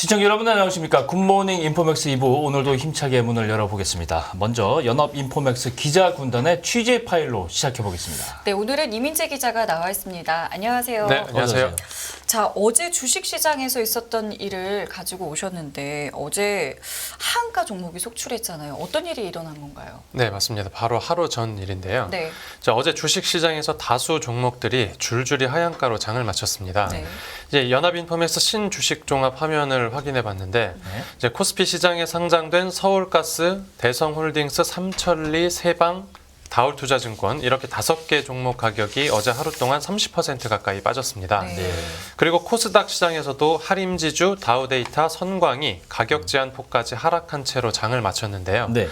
시청자 여러분 안녕하십니까. 굿모닝 인포맥스 2부 오늘도 힘차게 문을 열어보겠습니다. 먼저 연합 인포맥스 기자군단의 취재 파일로 시작해보겠습니다. 네, 오늘은 이민재 기자가 나와 있습니다. 안녕하세요. 네, 안녕하세요. 자, 어제 주식시장에서 있었던 일을 가지고 오셨는데 어제 하한가 종목이 속출했잖아요. 어떤 일이 일어난 건가요? 네, 맞습니다. 바로 하루 전 일인데요. 네. 자, 어제 주식시장에서 다수 종목들이 줄줄이 하향가로 장을 마쳤습니다. 네. 이제 연합인포맥스 신주식 종합 화면을 확인해 봤는데 네. 이제 코스피 시장에 상장된 서울가스, 대성홀딩스, 삼천리, 세방, 다울투자증권 이렇게 5개 종목 가격이 어제 하루 동안 30% 가까이 빠졌습니다. 네. 그리고 코스닥 시장에서도 하림지주, 다우데이터, 선광이 가격 제한폭까지 하락한 채로 장을 마쳤는데요. 네.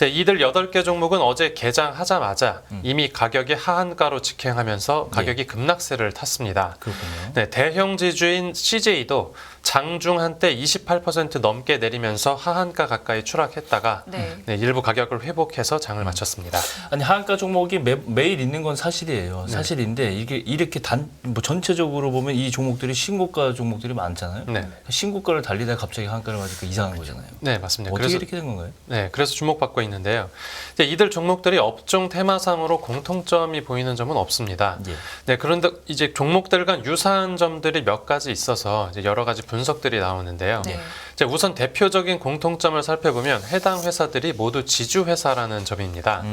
이들 8개 종목은 어제 개장하자마자 이미 가격이 하한가로 직행하면서 가격이 급락세를 탔습니다. 그렇군요. 네, 대형 지주인 CJ도 장중 한때 28% 넘게 내리면서 하한가 가까이 추락했다가 네. 일부 가격을 회복해서 장을 마쳤습니다. 아니 하한가 종목이 매일 있는 건 사실이에요. 사실인데 이게 이렇게 뭐 전체적으로 보면 이 종목들이 신고가 종목들이 많잖아요. 네. 신고가를 달리다가 갑자기 하한가를 맞으니까 이상한 거잖아요. 네, 맞습니다. 어떻게 이렇게 된 건가요? 네, 그래서 주목받고 있는데요. 이들 종목들이 업종 테마상으로 공통점이 보이는 점은 없습니다. 예. 네, 그런데 이제 종목들 간 유사한 점들이 몇 가지 있어서 이제 여러 가지 분석들이 나오는데요. 네. 우선 대표적인 공통점을 살펴보면 해당 회사들이 모두 지주회사라는 점입니다.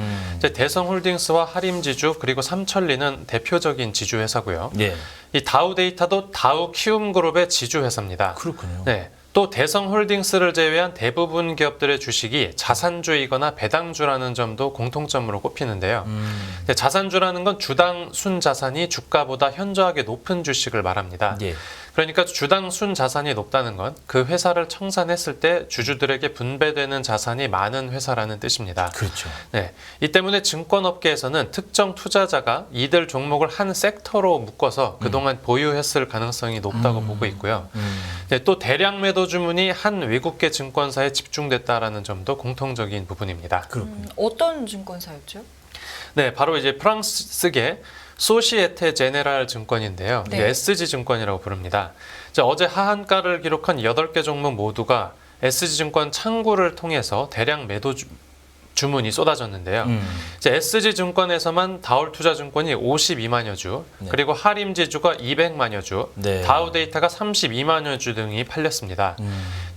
대성홀딩스와 하림지주 그리고 삼천리는 대표적인 지주회사고요. 예. 이 다우데이터도 다우키움그룹의 지주회사입니다. 그렇군요. 네. 또 대성홀딩스를 제외한 대부분 기업들의 주식이 자산주이거나 배당주라는 점도 공통점으로 꼽히는데요. 자산주라는 건 주당 순자산이 주가보다 현저하게 높은 주식을 말합니다. 예. 그러니까 주당 순자산이 높다는 건 그 회사를 청산했을 때 주주들에게 분배되는 자산이 많은 회사라는 뜻입니다. 그렇죠. 네, 이 때문에 증권업계에서는 특정 투자자가 이들 종목을 한 섹터로 묶어서 그동안 보유했을 가능성이 높다고 보고 있고요. 네, 또 대량 매도 주문이 한 외국계 증권사에 집중됐다라는 점도 공통적인 부분입니다. 그렇군요. 어떤 증권사였죠? 네, 바로 이제 프랑스계 소시에테 제네랄 증권인데요. 네. SG증권이라고 부릅니다. 어제 하한가를 기록한 8개 종목 모두가 SG증권 창구를 통해서 대량 매도 주문이 쏟아졌는데요. SG증권에서만 다울투자증권이 52만여 주, 네. 그리고 하림지주가 200만여 주, 네. 다우데이터가 32만여 주 등이 팔렸습니다.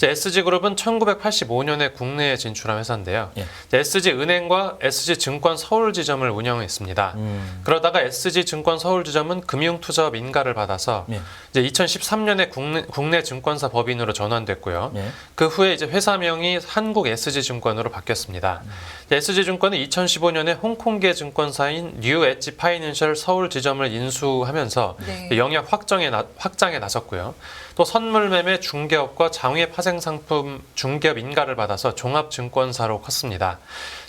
SG그룹은 1985년에 국내에 진출한 회사인데요. 예. SG은행과 SG증권 서울지점을 운영했습니다. 그러다가 SG증권 서울지점은 금융투자업 인가를 받아서 예. 이제 2013년에 국내 증권사 법인으로 전환됐고요. 예. 그 후에 이제 회사명이 한국 SG증권으로 바뀌었습니다. SG증권은 2015년에 홍콩계 증권사인 뉴 엣지 파이낸셜 서울 지점을 인수하면서 네. 영역 확장에 나섰고요. 또 선물 매매 중개업과 장외 파생 상품 중개업 인가를 받아서 종합증권사로 컸습니다.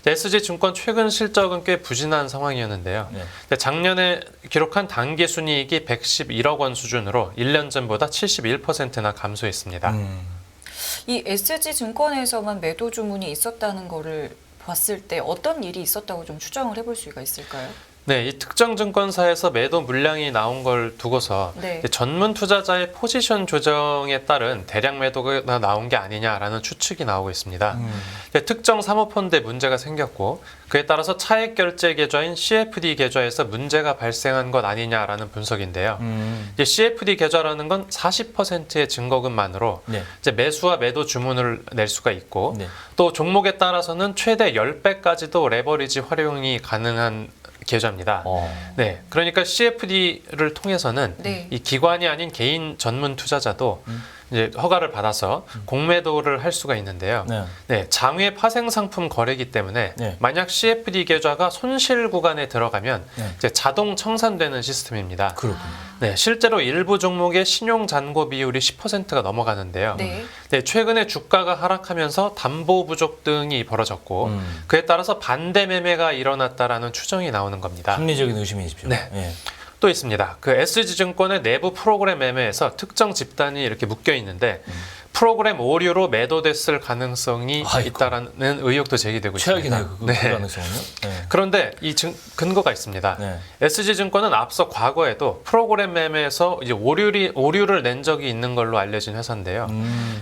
SG증권 최근 실적은 꽤 부진한 상황이었는데요. 네. 작년에 기록한 단기 순이익이 111억 원 수준으로 1년 전보다 71%나 감소했습니다. 이 SG증권에서만 매도 주문이 있었다는 거를 봤을 때 어떤 일이 있었다고 좀 추정을 해볼 수가 있을까요? 네, 이 특정 증권사에서 매도 물량이 나온 걸 두고서 네. 전문 투자자의 포지션 조정에 따른 대량 매도가 나온 게 아니냐라는 추측이 나오고 있습니다. 특정 사모펀드에 문제가 생겼고 그에 따라서 차액 결제 계좌인 CFD 계좌에서 문제가 발생한 것 아니냐라는 분석인데요. 이제 CFD 계좌라는 건 40%의 증거금만으로 네. 이제 매수와 매도 주문을 낼 수가 있고 네. 또 종목에 따라서는 최대 10배까지도 레버리지 활용이 가능한 계좌입니다. 네, 그러니까 CFD를 통해서는 네. 이 기관이 아닌 개인 전문 투자자도 이제 허가를 받아서 공매도를 할 수가 있는데요. 네. 네, 장외 파생 상품 거래이기 때문에 네. 만약 CFD 계좌가 손실 구간에 들어가면 네. 이제 자동 청산되는 시스템입니다. 그렇군요. 네, 실제로 일부 종목의 신용 잔고 비율이 10%가 넘어가는데요. 네. 네, 최근에 주가가 하락하면서 담보 부족 등이 벌어졌고 그에 따라서 반대 매매가 일어났다라는 추정이 나오는 겁니다. 합리적인 의심이십시오. 네. 예. 또 있습니다. 그 SG증권의 내부 프로그램 매매에서 특정 집단이 이렇게 묶여 있는데 프로그램 오류로 매도됐을 가능성이 아이고. 있다라는 의혹도 제기되고 최악이네요. 있습니다. 그 가능성은요. 네. 그런데 이 근거가 있습니다. 네. SG증권은 앞서 과거에도 프로그램 매매에서 이제 오류를 낸 적이 있는 걸로 알려진 회사인데요.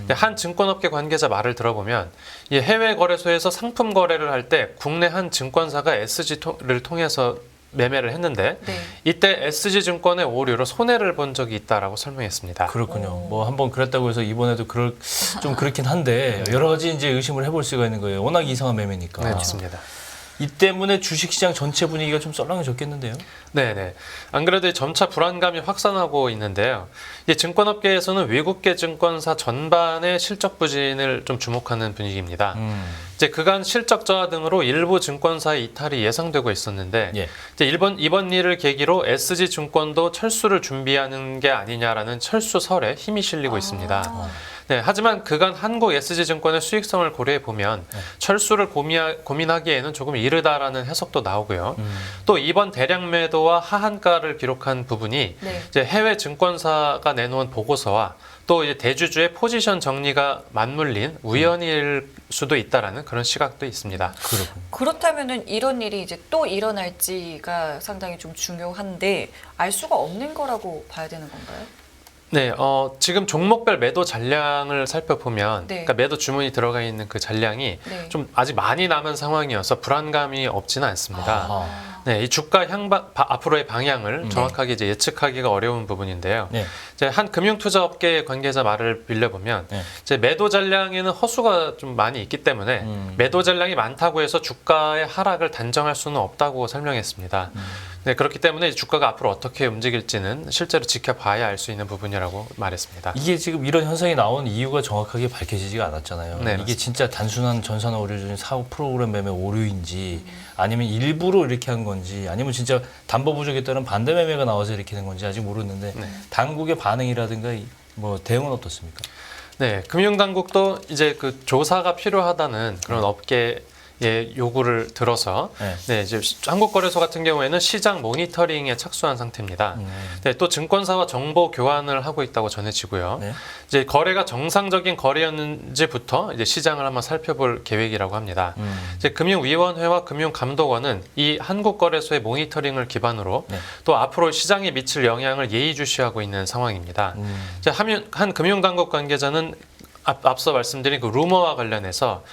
한 증권업계 관계자 말을 들어보면 이 해외 거래소에서 상품 거래를 할 때 국내 한 증권사가 SG를 통해서 매매를 했는데 네. 이때 SG증권의 오류로 손해를 본 적이 있다라고 설명했습니다. 그렇군요. 뭐 한번 그랬다고 해서 이번에도 좀 그렇긴 한데 여러 가지 이제 의심을 해볼 수가 있는 거예요. 워낙 이상한 매매니까. 네, 맞습니다. 이 때문에 주식시장 전체 분위기가 좀 썰렁해졌겠는데요. 네네. 안 그래도 점차 불안감이 확산하고 있는데요. 이 증권업계에서는 외국계 증권사 전반의 실적 부진을 좀 주목하는 분위기입니다. 이제 그간 실적 저하 등으로 일부 증권사의 이탈이 예상되고 있었는데 예. 이제 이번 일을 계기로 SG증권도 철수를 준비하는 게 아니냐라는 철수설에 힘이 실리고 있습니다. 네, 하지만 그간 한국 SG증권의 수익성을 고려해 보면 철수를 고민하기에는 조금 이르다라는 해석도 나오고요. 또 이번 대량 매도와 하한가를 기록한 부분이 네. 이제 해외 증권사가 내놓은 보고서와 또 이제 대주주의 포지션 정리가 맞물린 우연일 수도 있다라는 그런 시각도 있습니다. 그렇군요. 그렇다면은 이런 일이 이제 또 일어날지가 상당히 좀 중요한데 알 수가 없는 거라고 봐야 되는 건가요? 네, 지금 종목별 매도 잔량을 살펴보면, 네. 그러니까 매도 주문이 들어가 있는 그 잔량이 네. 좀 아직 많이 남은 상황이어서 불안감이 없지는 않습니다. 아. 네, 이 주가 앞으로의 방향을 정확하게 이제 예측하기가 어려운 부분인데요. 네. 이제 한 금융투자업계 관계자 말을 빌려보면, 네. 이제 매도 잔량에는 허수가 좀 많이 있기 때문에 매도 잔량이 많다고 해서 주가의 하락을 단정할 수는 없다고 설명했습니다. 네, 그렇기 때문에 이 주가가 앞으로 어떻게 움직일지는 실제로 지켜봐야 알 수 있는 부분이라고 말했습니다. 이게 지금 이런 현상이 나온 이유가 정확하게 밝혀지지가 않았잖아요. 네, 이게 맞습니다. 진짜 단순한 전산 오류 중 사업 프로그램 매매 오류인지 아니면 일부러 이렇게 한 건지 아니면 진짜 담보 부족에 따른 반대 매매가 나와서 이렇게 된 건지 아직 모르는데 네. 당국의 반응이라든가 뭐 대응은 어떻습니까? 네, 금융당국도 이제 그 조사가 필요하다는 그런 업계의 요구를 들어서 네, 이제 한국거래소 같은 경우에는 시장 모니터링에 착수한 상태입니다. 네, 또 증권사와 정보 교환을 하고 있다고 전해지고요. 네. 이제 거래가 정상적인 거래였는지부터 이제 시장을 한번 살펴볼 계획이라고 합니다. 이제 금융위원회와 금융감독원은 이 한국거래소의 모니터링을 기반으로 네. 또 앞으로 시장에 미칠 영향을 예의주시하고 있는 상황입니다. 이제 한 금융당국 관계자는 앞서 말씀드린 그 루머와 관련해서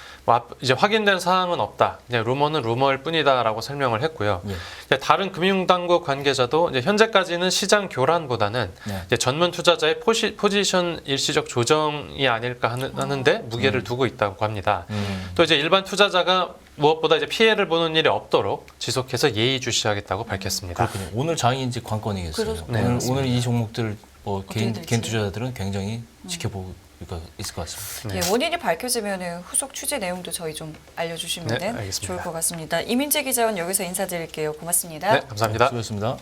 이제 확인된 사항은 없다. 그냥 루머는 루머일 뿐이다라고 설명을 했고요. 예. 이제 다른 금융당국 관계자도 이제 현재까지는 시장 교란보다는 네. 이제 전문 투자자의 포지션 일시적 조정이 아닐까 하는데 무게를 두고 있다고 합니다. 또 이제 일반 투자자가 무엇보다 이제 피해를 보는 일이 없도록 지속해서 예의주시하겠다고 밝혔습니다. 그렇군요. 오늘 장이 이제 관건이겠어요. 네, 오늘 이 종목들 뭐 개인 될지. 투자자들은 굉장히 지켜보고 있을 것 같습니다. 네. 예, 원인이 밝혀지면 후속 취재 내용도 저희 좀 알려주시면 네, 알겠습니다. 좋을 것 같습니다. 이민재 기자는 여기서 인사드릴게요. 고맙습니다. 네, 감사합니다. 수고하셨습니다.